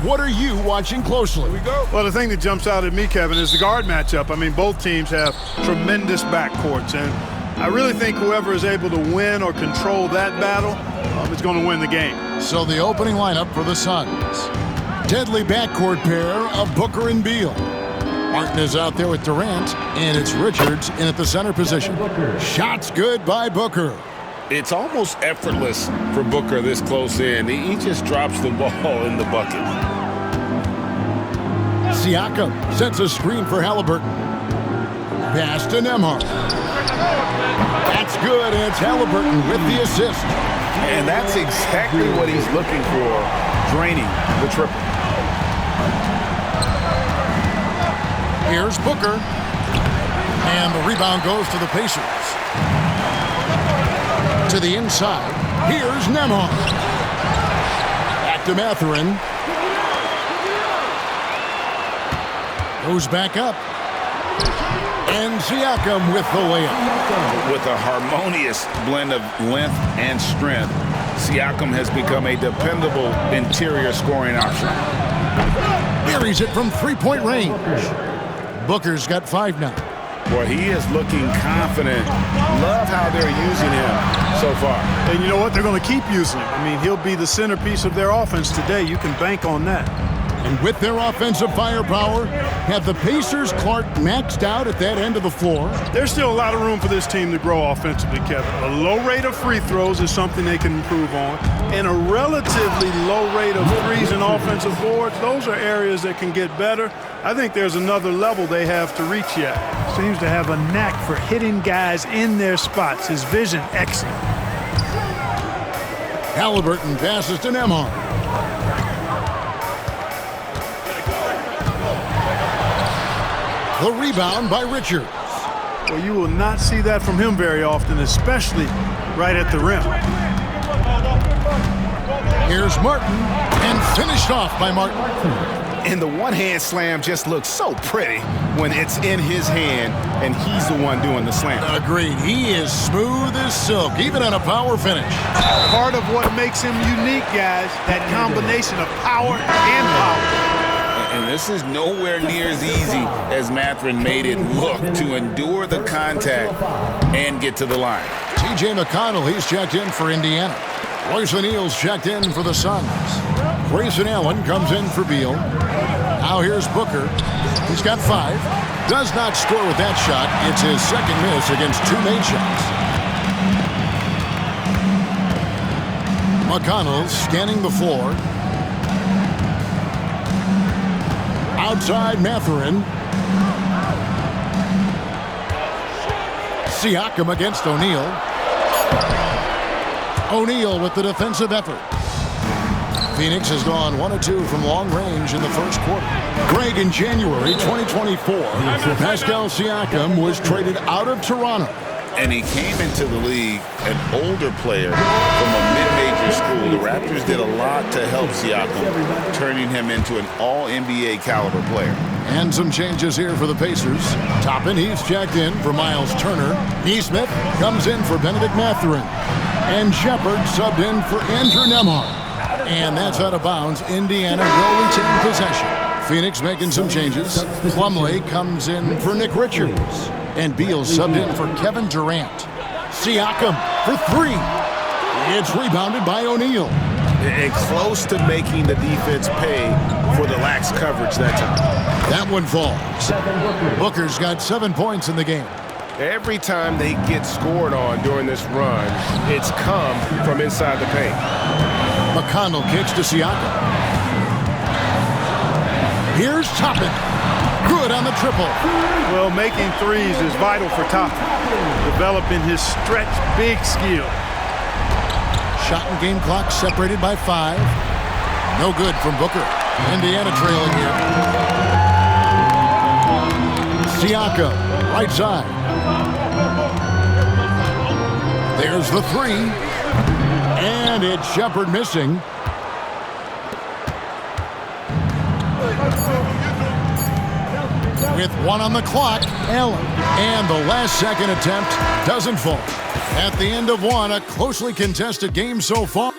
what are you watching closely? Here we go. Well, the thing that jumps out at me, Kevin, is the guard matchup. I mean, both teams have tremendous backcourts, and I really think whoever is able to win or control that battle is going to win the game. So the opening lineup for the Suns. Deadly backcourt pair of Booker and Beal. Martin is out there with Durant, and it's Richards in at the center position. Shots good by Booker. It's almost effortless for Booker this close in. He just drops the ball in the bucket. Siakam sets a screen for Halliburton. Pass to Nembhard. That's good, and it's Halliburton with the assist. And that's exactly what he's looking for, draining the triple. Here's Booker. And the rebound goes to the Pacers. To the inside. Here's Nembhard. Back to Mathurin. Goes back up. And Siakam with the layup. With a harmonious blend of length and strength, Siakam has become a dependable interior scoring option. Buries it from three-point range. Booker's got 5 now. Boy, he is looking confident. Love how they're using him so far. And you know what? They're going to keep using him. I mean, he'll be the centerpiece of their offense today. You can bank on that. And with their offensive firepower, have the Pacers Clark maxed out at that end of the floor? There's still a lot of room for this team to grow offensively, Kevin. A low rate of free throws is something they can improve on. And a relatively low rate of threes and offensive boards, those are areas that can get better. I think there's another level they have to reach yet. Seems to have a knack for hitting guys in their spots. His vision, excellent. Halliburton passes to Nembhard. The rebound by Richards. Well, you will not see that from him very often, especially right at the rim. Here's Martin, and finished off by Martin. And the one-hand slam just looks so pretty when it's in his hand and he's the one doing the slam. Agreed. He is smooth as silk, even on a power finish. Part of what makes him unique, guys, that combination of power and power. And this is nowhere near as easy as Mathurin made it look to endure the contact and get to the line. T.J. McConnell, he's checked in for Indiana. Royce O'Neal's checked in for the Suns. Grayson Allen comes in for Beal. Now here's Booker. He's got 5. Does not score with that shot. It's his second miss against 2 made shots. McConnell scanning the floor. Outside Mathurin. Siakam against O'Neal. O'Neal with the defensive effort. Phoenix has gone 1 of 2 from long range in the first quarter. Greg, in January 2024, Pascal Siakam was traded out of Toronto. And he came into the league an older player from a mid-major school. The Raptors did a lot to help Siakam, turning him into an all-NBA caliber player. And some changes here for the Pacers. Toppin, he's checked in for Miles Turner. Nesmith comes in for Benedict Mathurin. And Shepard subbed in for Andrew Nembhard. And that's out of bounds. Indiana will retain possession. Phoenix making some changes. Plumlee comes in for Nick Richards. And Beal subbed in for Kevin Durant. Siakam for 3. It's rebounded by O'Neal. And close to making the defense pay for the lax coverage that time. That one falls. Booker's got 7 points in the game. Every time they get scored on during this run, it's come from inside the paint. McConnell kicks to Siakam. Here's Toppin. Good on the triple. Well, making threes is vital for Toppin. Developing his stretch big skill. Shot and game clock separated by 5. No good from Booker. Indiana trailing here. Siakam, right side. There's the 3. And it's Shepard missing. With 1 on the clock, Allen. And the last second attempt doesn't fall. At the end of 1, a closely contested game so far.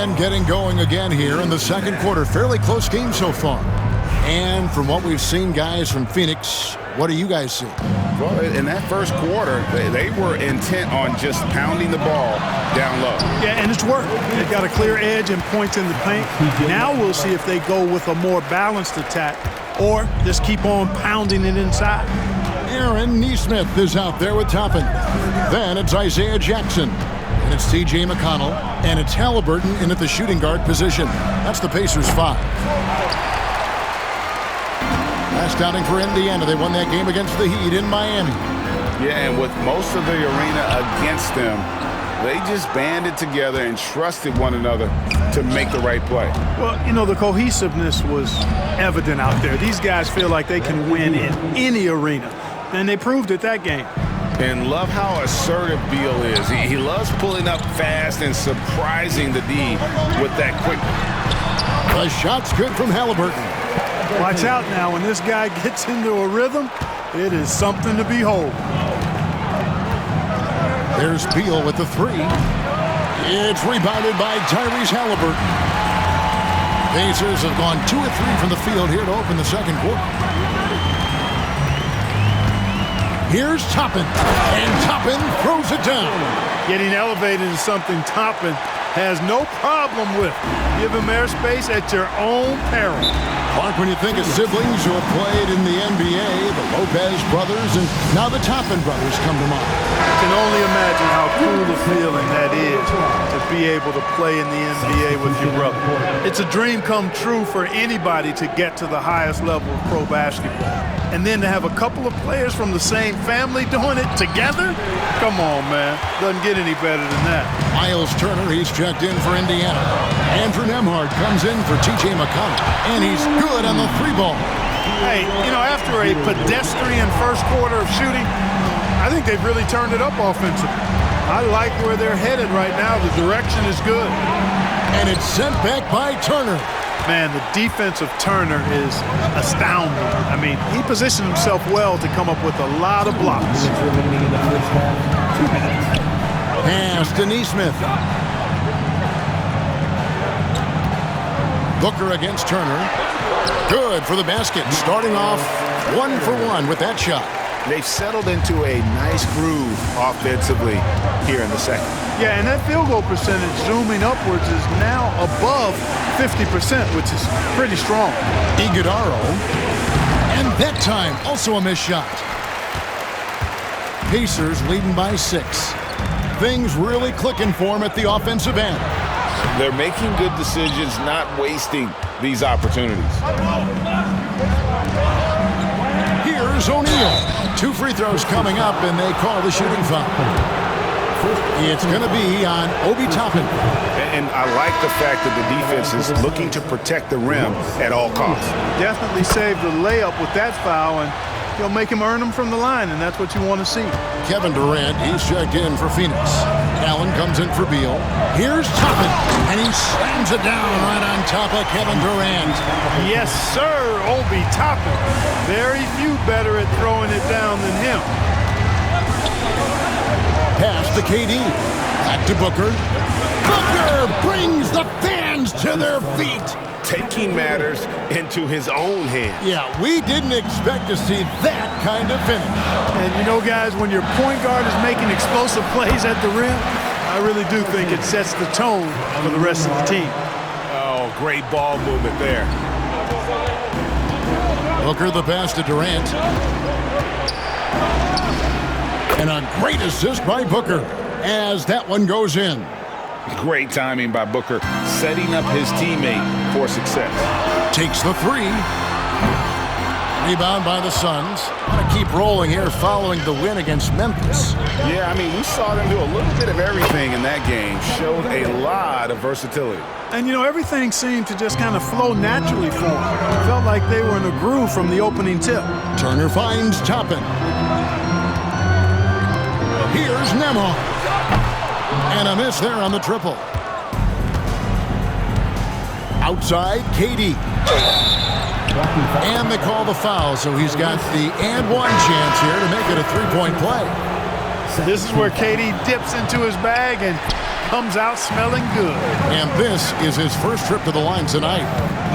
And getting going again here in the second quarter. Fairly close game so far. And from what we've seen, guys, from Phoenix, what do you guys see? Well, in that first quarter, they were intent on just pounding the ball down low. Yeah, and it's worked. They've got a clear edge and points in the paint. Now we'll see if they go with a more balanced attack or just keep on pounding it inside. Aaron Nesmith is out there with Toppin. Then it's Isaiah Jackson. And it's T.J. McConnell. And it's Halliburton in at the shooting guard position. That's the Pacers 5. Last outing for Indiana. They won that game against the Heat in Miami. Yeah, and with most of the arena against them, they just banded together and trusted one another to make the right play. Well, you know, the cohesiveness was evident out there. These guys feel like they can win in any arena, and they proved it that game. And love how assertive Beal is. He loves pulling up fast and surprising the D with that quick. The shot's good from Halliburton. Watch out now. When this guy gets into a rhythm, it is something to behold. There's Beal with the three. It's rebounded by Tyrese Halliburton. Pacers have gone 2 of 3 from the field here to open the second quarter. Here's Toppin, and Toppin throws it down. Getting elevated is something Toppin has no problem with. Give him airspace at your own peril. Mark, when you think of siblings who have played in the NBA, the Lopez brothers, and now the Toppin brothers come to mind. I can only imagine how cool a feeling that is to be able to play in the NBA with your brother. It's a dream come true for anybody to get to the highest level of pro basketball. And then to have a couple of players from the same family doing it together? Come on, man. Doesn't get any better than that. Miles Turner, he's checked in for Indiana. Andrew Nembhard comes in for T.J. McConnell, and he's good on the 3-ball. Hey, you know, after a pedestrian first quarter of shooting, I think they've really turned it up offensively. I like where they're headed right now. The direction is good. And it's sent back by Turner. Man, the defense of Turner is astounding. I mean, he positioned himself well to come up with a lot of blocks. Pass to Nesmith. Booker against Turner. Good for the basket. Starting off 1 for 1 with that shot. They've settled into a nice groove offensively here in the second. Yeah, and that field goal percentage zooming upwards is now above 50%, which is pretty strong. Iguodaro. And that time, also a missed shot. Pacers leading by 6. Things really clicking for them at the offensive end. They're making good decisions, not wasting these opportunities. Here's O'Neal. 2 free throws coming up, and they call the shooting foul. It's going to be on Obi Toppin. And I like the fact that the defense is looking to protect the rim at all costs. Definitely saved the layup with that foul, and he'll make him earn them from the line, and that's what you want to see. Kevin Durant, he's checked in for Phoenix. Allen comes in for Beal. Here's Toppin, and he slams it down right on top of Kevin Durant. Yes, sir, Obi Toppin. Very few better at throwing it down than him. Pass to KD. Back to Booker. Booker brings the fans to their feet. Taking matters into his own hands. Yeah, we didn't expect to see that kind of finish. And you know, guys, when your point guard is making explosive plays at the rim, I really do think it sets the tone for the rest of the team. Oh, great ball movement there. Booker the pass to Durant. And a great assist by Booker as that one goes in. Great timing by Booker, setting up his teammate for success. Takes the 3. Rebound by the Suns. Want to keep rolling here following the win against Memphis. Yeah, I mean, we saw them do a little bit of everything in that game. Showed a lot of versatility. And, you know, everything seemed to just kind of flow naturally for them. Felt like they were in a groove from the opening tip. Turner finds Toppin. Here's Nembhard. And a miss there on the triple. Outside, KD. And they call the foul, so he's got the and one chance here to make it a 3-point play. This is where KD dips into his bag and comes out smelling good. And this is his first trip to the line tonight.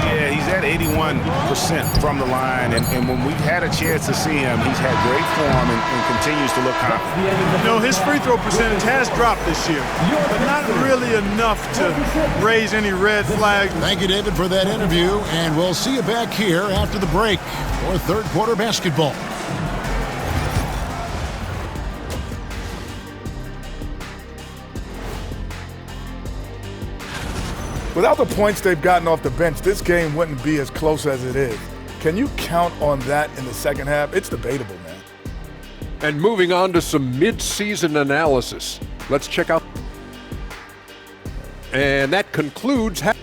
Yeah, he's at 81% from the line, and when we've had a chance to see him, he's had great form and continues to look confident. You know, his free throw percentage has dropped this year, but not really enough to raise any red flags. Thank you, David, for that interview, and we'll see you back here after the break for third quarter basketball. Without the points they've gotten off the bench, this game wouldn't be as close as it is. Can you count on that in the second half? It's debatable, man. And moving on to some mid-season analysis. Let's check out. And that concludes. And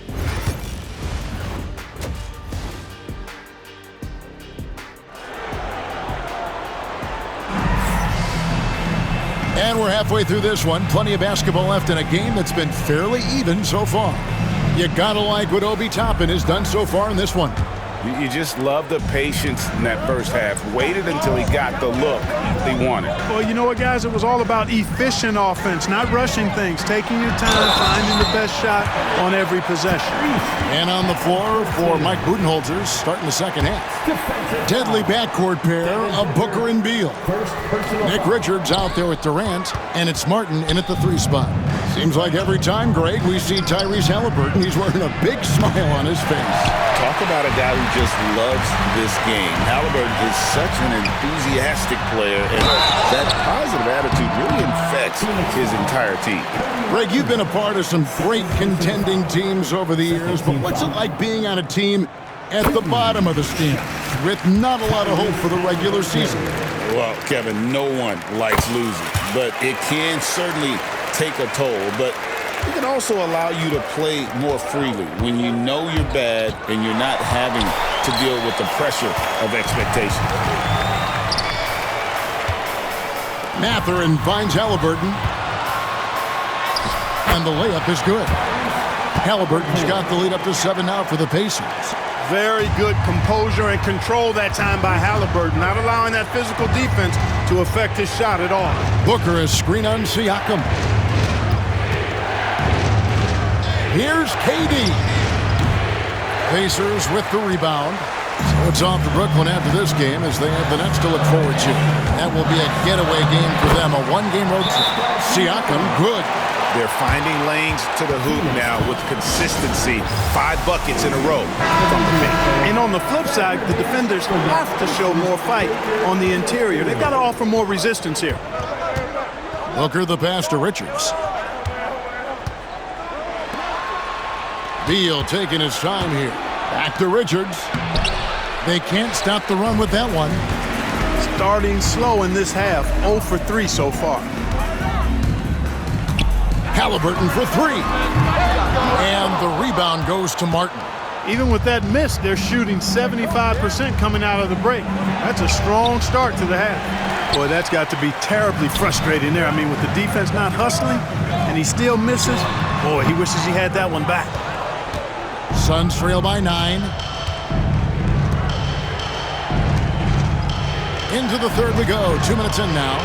we're halfway through this one. Plenty of basketball left in a game that's been fairly even so far. You gotta like what Obi Toppin has done so far in this one. You just love the patience in that first half. Waited until he got the look he wanted. Well, you know what, guys? It was all about efficient offense, not rushing things, taking your time, finding the best shot on every possession. And on the floor for Mike Budenholzer, starting the second half. Deadly backcourt pair of Booker and Beal. Nick Richards out there with Durant, and it's Martin in at the 3 spot. Seems like every time, Greg, we see Tyrese Halliburton, he's wearing a big smile on his face. Talk about a guy who just loves this game. Halliburton is such an enthusiastic player, and that positive attitude really infects his entire team. Greg, you've been a part of some great contending teams over the years, but what's it like being on a team at the bottom of the standings with not a lot of hope for the regular season? Well, Kevin, no one likes losing, but it can certainly take a toll. But it can also allow you to play more freely when you know you're bad and you're not having to deal with the pressure of expectation. Mathurin finds Halliburton. And the layup is good. Halliburton's got the lead up to 7 now for the Pacers. Very good composure and control that time by Halliburton, not allowing that physical defense to affect his shot at all. Booker is screen on Siakam. Here's KD. Pacers with the rebound. So it's off to Brooklyn after this game as they have the Nets to look forward to. That will be a getaway game for them, a one-game road trip. Siakam, good. They're finding lanes to the hoop now with consistency. 5 buckets in a row from the paint. And on the flip side, the defenders have to show more fight on the interior. They've got to offer more resistance here. Booker the pass to Richards. Beal taking his time here. Back to Richards. They can't stop the run with that one. Starting slow in this half, 0 for 3 so far. Halliburton for 3. And the rebound goes to Martin. Even with that miss, they're shooting 75% coming out of the break. That's a strong start to the half. Boy, that's got to be terribly frustrating there. I mean, with the defense not hustling and he still misses, boy, he wishes he had that one back. Suns trail by 9. Into the third we go. 2 minutes in now.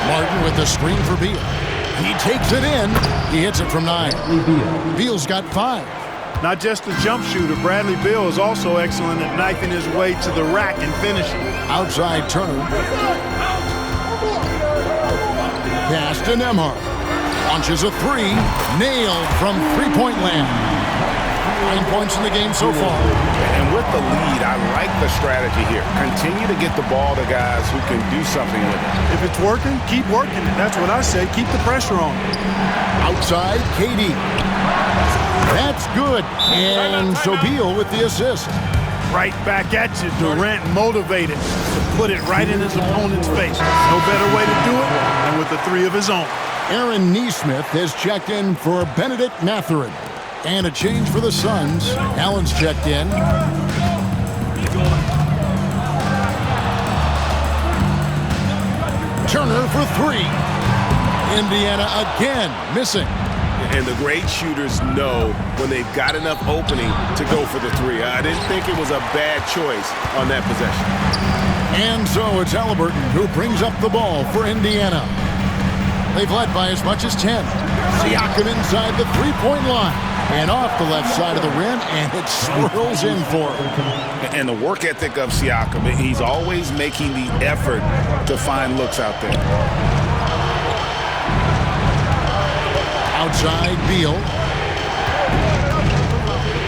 Martin with the screen for Beal. He takes it in. He hits it from 9. Beal's got 5. Not just a jump shooter, Bradley Beal is also excellent at knifing his way to the rack and finishing. Outside Turner. Pass to Nembhard. Launches a 3. Nailed from three-point land. 9 points in the game so far. And with the lead, I like the strategy here. Continue to get the ball to guys who can do something with it. If it's working, keep working it. That's what I say. Keep the pressure on. Outside, KD. That's good. And so Beal with the assist. Right back at you. Durant motivated to put it right in his opponent's face. No better way to do it than with the 3 of his own. Aaron Nesmith has checked in for Benedict Mathurin. And a change for the Suns. Allen's checked in. Turner for 3. Indiana again missing. And the great shooters know when they've got enough opening to go for the 3. I didn't think it was a bad choice on that possession. And so it's Halliburton who brings up the ball for Indiana. They've led by as much as 10. Siakam inside the three-point line. And off the left side of the rim, and it swirls in for him. And the work ethic of Siakam, he's always making the effort to find looks out there. Outside, Beal.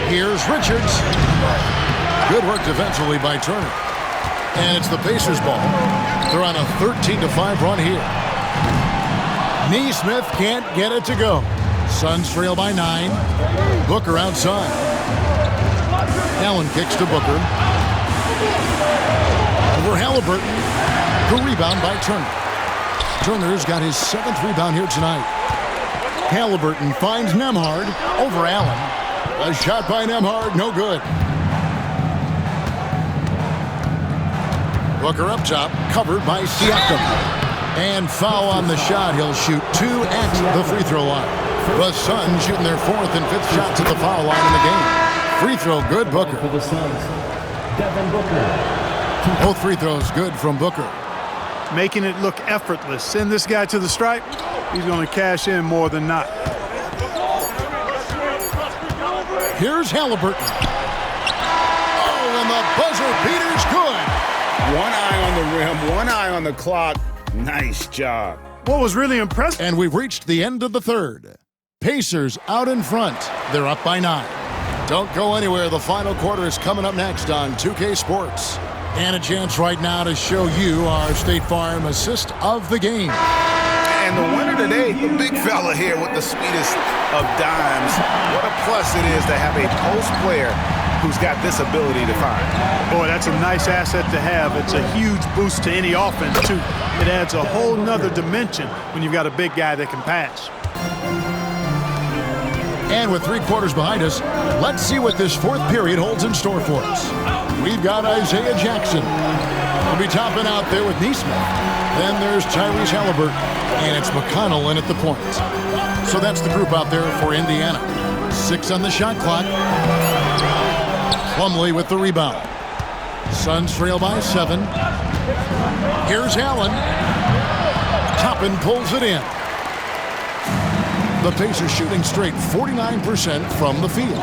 Here's Richards. Good work defensively by Turner. And it's the Pacers' ball. They're on a 13-5 run here. Neesmith can't get it to go. Suns trail by 9. Booker outside. Allen kicks to Booker. Over Halliburton. The rebound by Turner. Turner's got his 7th rebound here tonight. Halliburton finds Nembhard over Allen. A shot by Nembhard, no good. Booker up top, covered by Siakam. And foul on the shot. He'll shoot 2 at the free throw line. The Suns shooting their 4th and 5th shots at the foul line in the game. Free throw good, Booker. For the Suns, Devin Booker. Both free throws good from Booker. Making it look effortless. Send this guy to the stripe. He's going to cash in more than not. Here's Halliburton. Oh, and the buzzer beater's good. One eye on the rim, one eye on the clock. Nice job. What was really impressive. And we've reached the end of the third. Pacers out in front. They're up by 9. Don't go anywhere. The final quarter is coming up next on 2K Sports. And a chance right now to show you our State Farm assist of the game. And the winner today, the big fella here with the sweetest of dimes. What a plus it is to have a post player who's got this ability to find. Boy, that's a nice asset to have. It's a huge boost to any offense, too. It adds a whole nother dimension when you've got a big guy that can pass. And with 3 quarters behind us, let's see what this 4th period holds in store for us. We've got Isaiah Jackson. We'll be topping out there with Neesmith. Then there's Tyrese Halliburton. And it's McConnell in at the point. So that's the group out there for Indiana. 6 on the shot clock. Plumlee with the rebound. Suns trail by 7. Here's Allen. Toppin pulls it in. The Pacers shooting straight 49% from the field.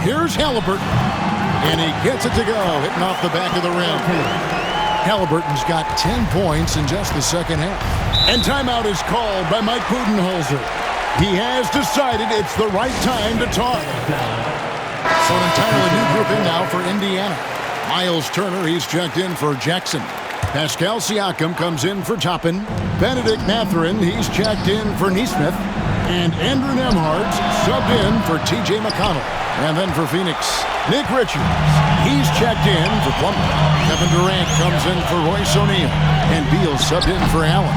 Here's Halliburton. And he gets it to go, hitting off the back of the rim. Halliburton's got 10 points in just the second half. And timeout is called by Mike Budenholzer. He has decided it's the right time to talk. So an entirely new grouping now for Indiana. Miles Turner, he's checked in for Jackson. Pascal Siakam comes in for Toppin. Benedict Mathurin, he's checked in for Neesmith. And Andrew Nembhard subbed in for T.J. McConnell. And then for Phoenix, Nick Richards. He's checked in for Plumlee. Kevin Durant comes in for Royce O'Neal. And Beal subbed in for Allen.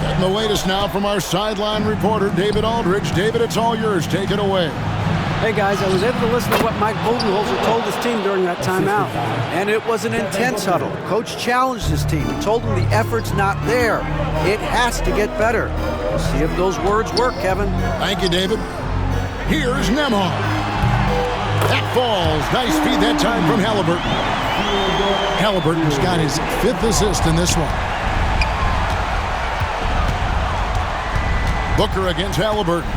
Getting the latest now from our sideline reporter, David Aldridge. David, it's all yours. Take it away. Hey, guys, I was able to listen to what Mike Budenholzer told his team during that timeout. And it was an intense huddle. Coach challenged his team and told them the effort's not there. It has to get better. We'll see if those words work, Kevin. Thank you, David. Here's Nembhard. That falls. Nice feed that time from Halliburton. Halliburton's got his 5th assist in this one. Booker against Halliburton.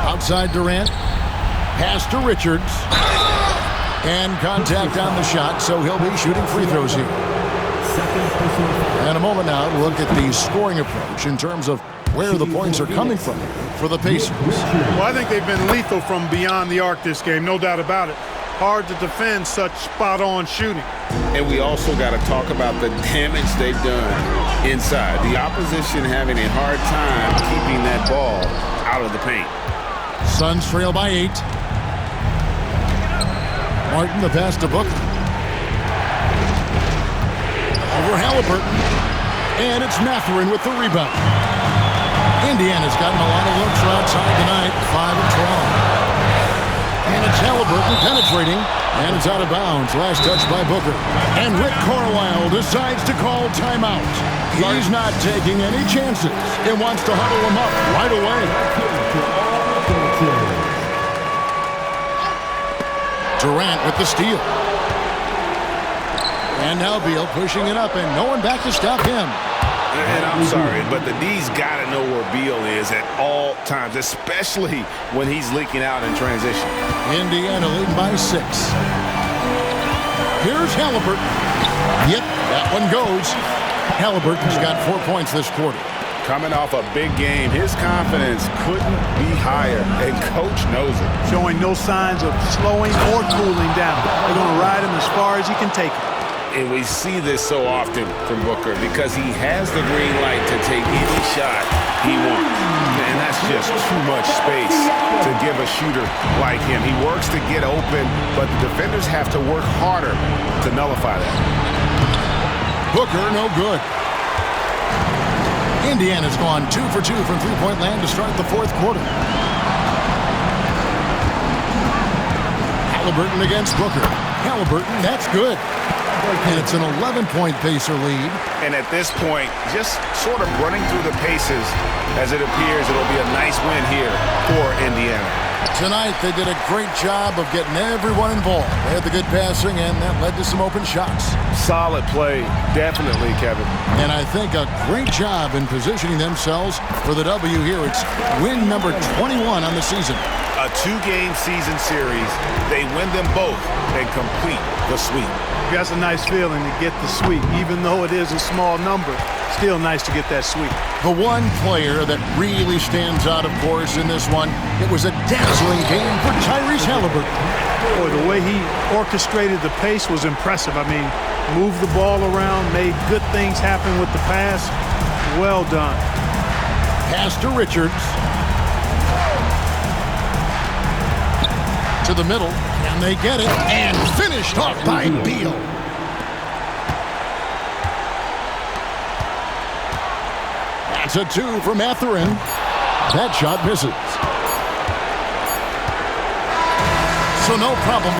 Outside Durant. Pass to Richards. And contact on the shot, so he'll be shooting free throws here. And a moment now to look at the scoring approach in terms of where the points are coming from for the Pacers. Well, I think they've been lethal from beyond the arc this game, no doubt about it. Hard to defend such spot-on shooting. And we also got to talk about the damage they've done inside. The opposition having a hard time keeping that ball out of the paint. Suns trail by 8. Martin, the pass to Booker. Over Halliburton. And it's Mathurin with the rebound. Indiana's gotten a lot of looks outside tonight, 5 of 12. And it's Halliburton penetrating, and it's out of bounds. Last touch by Booker. And Rick Carlisle decides to call timeout. He's not taking any chances and wants to huddle him up right away. Durant with the steal. And now Beal pushing it up, and no one back to stop him. And I'm sorry, but the D's got to know where Beal is at all times, especially when he's leaking out in transition. Indiana leading by 6. Here's Halliburton. Yep, that one goes. Halliburton's got 4 points this quarter. Coming off a big game, his confidence couldn't be higher, and Coach knows it. Showing no signs of slowing or cooling down. They're going to ride him as far as he can take him. And we see this so often from Booker because he has the green light to take any shot he wants. And that's just too much space to give a shooter like him. He works to get open, but the defenders have to work harder to nullify that. Booker, no good. Indiana's gone 2 for 2 from three-point land to start the fourth quarter. Halliburton against Booker. Halliburton, that's good. And it's an 11-point Pacer lead. And at this point, just sort of running through the paces as it appears it'll be a nice win here for Indiana. Tonight, they did a great job of getting everyone involved. They had the good passing, and that led to some open shots. Solid play, definitely, Kevin. And I think a great job in positioning themselves for the W here. It's win number 21 on the season. A 2-game season series. They win them both and complete the sweep. That's a nice feeling to get the sweep. Even though it is a small number, still nice to get that sweep. The one player that really stands out, of course, in this one, it was a dazzling game for Tyrese Halliburton. Boy, the way he orchestrated the pace was impressive. I mean, moved the ball around, made good things happen with the pass. Well done. Pass to Richards. To the middle, and they get it, and finished off by Beal. That's a 2 for Mathurin. That shot misses. So no problem.